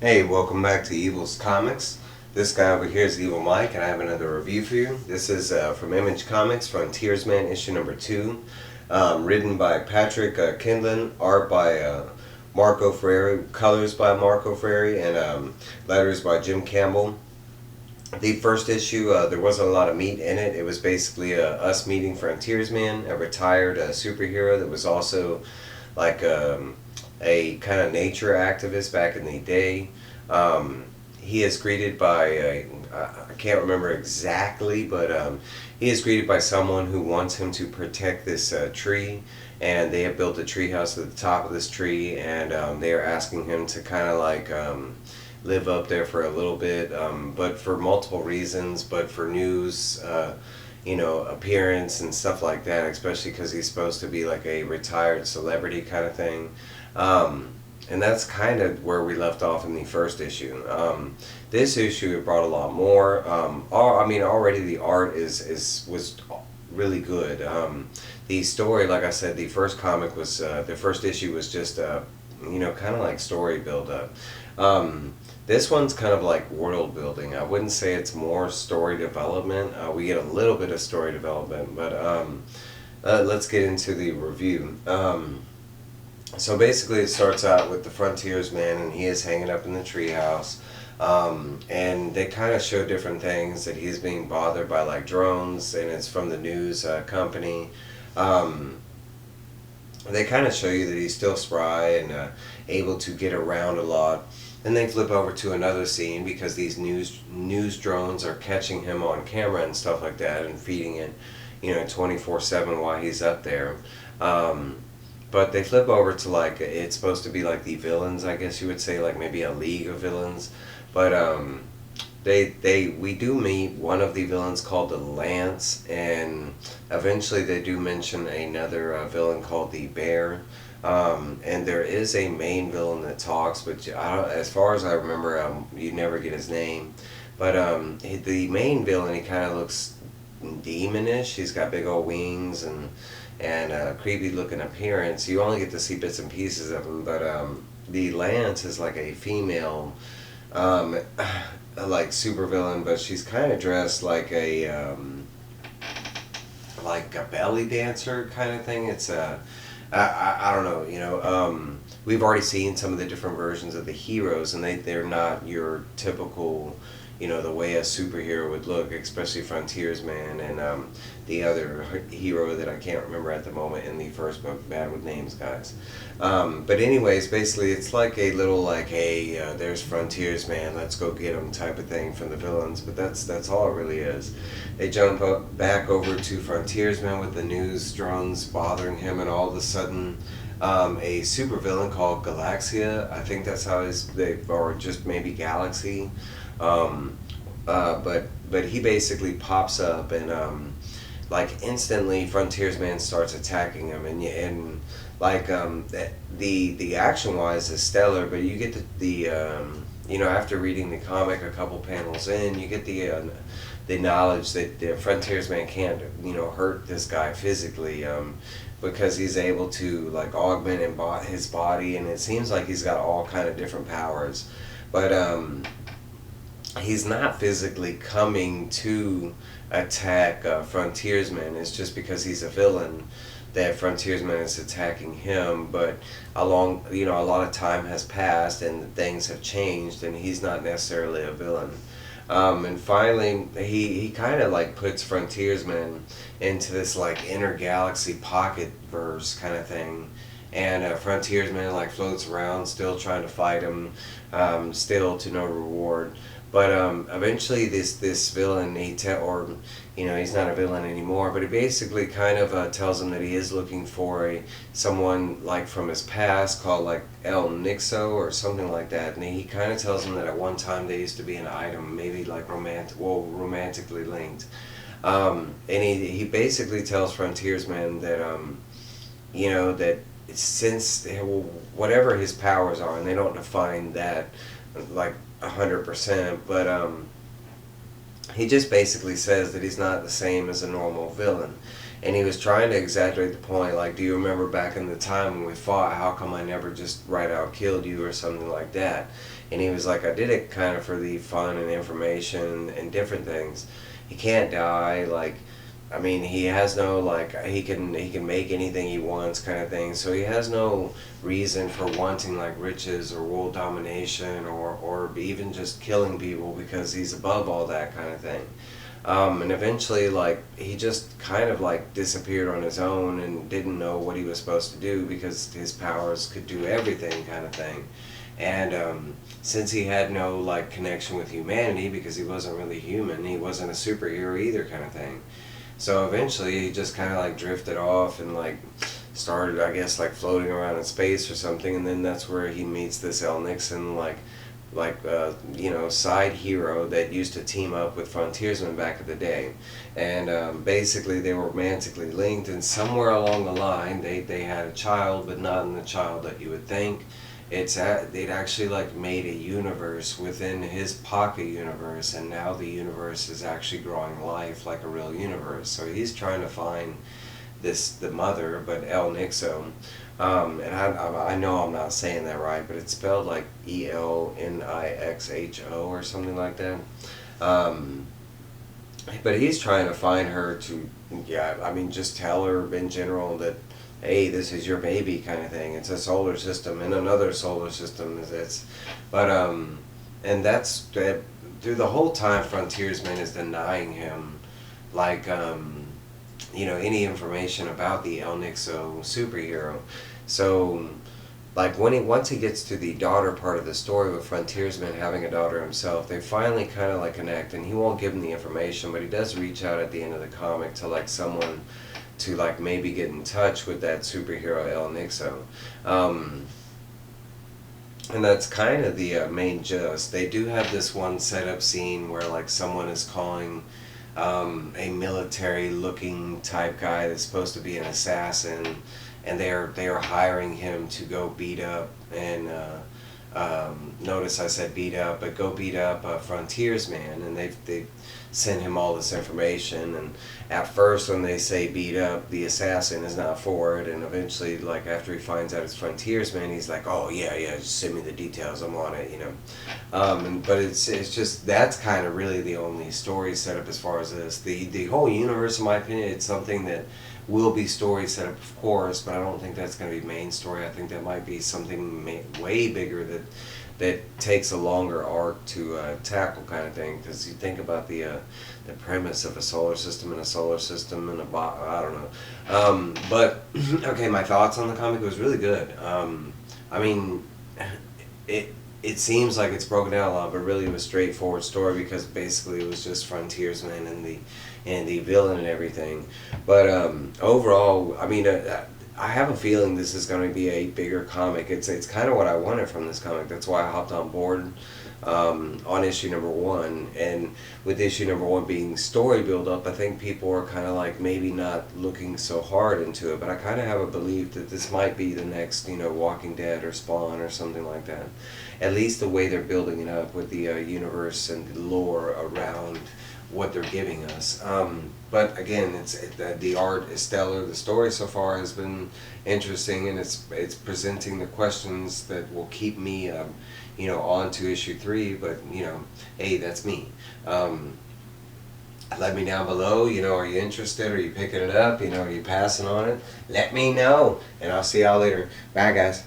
Hey, welcome back to Evil's Comics. This guy over here is Evil Mike, and I have another review for you. This is from Image Comics, Frontiersman, issue number 2. Written by Patrick Kindlon, art by Marco Ferrari, colors by Marco Ferrari, and letters by Jim Campbell. The first issue, there wasn't a lot of meat in it. It was basically us meeting Frontiersman, a retired superhero that was also like a kind of nature activist back in the day. He is greeted by, I can't remember exactly, but he is greeted by someone who wants him to protect this tree. And they have built a tree house at the top of this tree, and they are asking him to kind of like live up there for a little bit, but for multiple reasons, but for news, appearance and stuff like that, especially because he's supposed to be like a retired celebrity kind of thing. And that's kind of where we left off in the first issue. This issue it brought a lot more. Already the art was really good. The story, like I said, the first comic was the first issue was just kind of like story build up. This one's kind of like world building. I wouldn't say it's more story development. We get a little bit of story development, but let's get into the review. So basically, it starts out with the frontiersman, and he is hanging up in the treehouse. And they kind of show different things that he's being bothered by, like drones, and it's from the news company. They kind of show you that he's still spry and able to get around a lot. Then they flip over to another scene because these news drones are catching him on camera and stuff like that and feeding it, 24/7 while he's up there. But they flip over to like it's supposed to be like the villains, I guess you would say, like maybe a league of villains. But we do meet one of the villains called the Lance, and eventually they do mention another villain called the Bear. And there is a main villain that talks, but as far as I remember, you never get his name. But the main villain, he kind of looks demonish. He's got big old wings and a creepy looking appearance. You only get to see bits and pieces of him, but the Lance is like a female, like super villain, but she's kind of dressed like a belly dancer kind of thing. It's I don't know, we've already seen some of the different versions of the heroes, and they're not your typical, the way a superhero would look, especially Frontiersman and the other hero that I can't remember at the moment in the first book. Bad with names, guys. But anyways, basically it's like a little like, hey, there's Frontiersman, let's go get him type of thing from the villains. But that's all it really is. They jump up back over to Frontiersman with the news drones bothering him, and all of a sudden a super villain called Galaxia, I think that's how or just maybe Galaxy. But he basically pops up, and like instantly Frontiersman starts attacking him, and like the action wise is stellar, but you get the after reading the comic a couple panels in, you get the knowledge that the Frontiersman can't hurt this guy physically, because he's able to like augment his body, and it seems like he's got all kind of different powers, but he's not physically coming to attack Frontiersman. It's just because he's a villain that Frontiersman is attacking him. But a lot of time has passed and things have changed, and he's not necessarily a villain. And finally, he kind of like puts Frontiersman into this like intergalaxy pocket verse kind of thing. And Frontiersman like floats around, still trying to fight him, still to no reward. But eventually, this villain, he's not a villain anymore. But he basically kind of tells him that he is looking for someone like from his past called like El Nixo or something like that. And he kind of tells him that at one time they used to be an item, maybe like romantically linked. And he basically tells Frontiersman that that since whatever his powers are, and they don't define that like 100%, but he just basically says that he's not the same as a normal villain, And he was trying to exaggerate the point, like, do you remember back in the time when we fought, how come I never just right out killed you or something like that? And he was like, I did it kind of for the fun and information and different things. He can't die, like, I mean, he has no, like, he can make anything he wants kind of thing. So he has no reason for wanting like riches or world domination or even just killing people because he's above all that kind of thing. And eventually, like, he just kind of like disappeared on his own and didn't know what he was supposed to do because his powers could do everything kind of thing. And since he had no like connection with humanity because he wasn't really human, he wasn't a superhero either kind of thing. So eventually he just kind of like drifted off and like started, I guess, like floating around in space or something. And then that's where he meets this El Nixon, side hero that used to team up with Frontiersman back in the day. And basically they were romantically linked, and somewhere along the line they had a child, but not in the child that you would think. They'd actually like made a universe within his pocket universe, and now the universe is actually growing life like a real universe. So he's trying to find the mother, but El Nixo, and I know I'm not saying that right, but it's spelled like Elnixho or something like that. Um, but he's trying to find her to, yeah, I mean, just tell her in general that, hey, this is your baby kind of thing. It's a solar system and another solar system. And that's that. Through the whole time, Frontiersman is denying him, like, any information about the El Nixo superhero. So, like, once he gets to the daughter part of the story with Frontiersman having a daughter himself, they finally kind of like connect, and he won't give him the information, but he does reach out at the end of the comic to like someone to like maybe get in touch with that superhero El Nixo. And that's kind of the main gist. They do have this one setup scene where like someone is calling a military looking type guy that's supposed to be an assassin, and they are hiring him to go beat up and notice I said beat up, but go beat up Frontiersman, and they send him all this information. And at first when they say beat up, the assassin is not for it, and eventually, like, after he finds out it's Frontiersman, he's like, oh yeah, just send me the details, I'm on it, but it's just, that's kind of really the only story set up as far as this. The whole universe, in my opinion, it's something that will be story set up, of course, but I don't think that's going to be main story. I think that might be something way bigger that takes a longer arc to tackle kind of thing. Because you think about the premise of a solar system and I don't know. But okay, my thoughts on the comic was really good. I mean, it seems like it's broken down a lot, but really it was a straightforward story because basically it was just Frontiersman and the villain and everything. But overall, I mean, I have a feeling this is going to be a bigger comic. It's kind of what I wanted from this comic. That's why I hopped on board on issue number 1. And with issue number 1 being story build up, I think people are kind of like maybe not looking so hard into it. But I kind of have a belief that this might be the next, Walking Dead or Spawn or something like that. At least the way they're building it up with the universe and the lore around what they're giving us. But again, the art is stellar. The story so far has been interesting, and it's presenting the questions that will keep me, on to issue 3. But hey, that's me. Let me down below. Are you interested? Are you picking it up? Are you passing on it? Let me know, and I'll see y'all later. Bye, guys.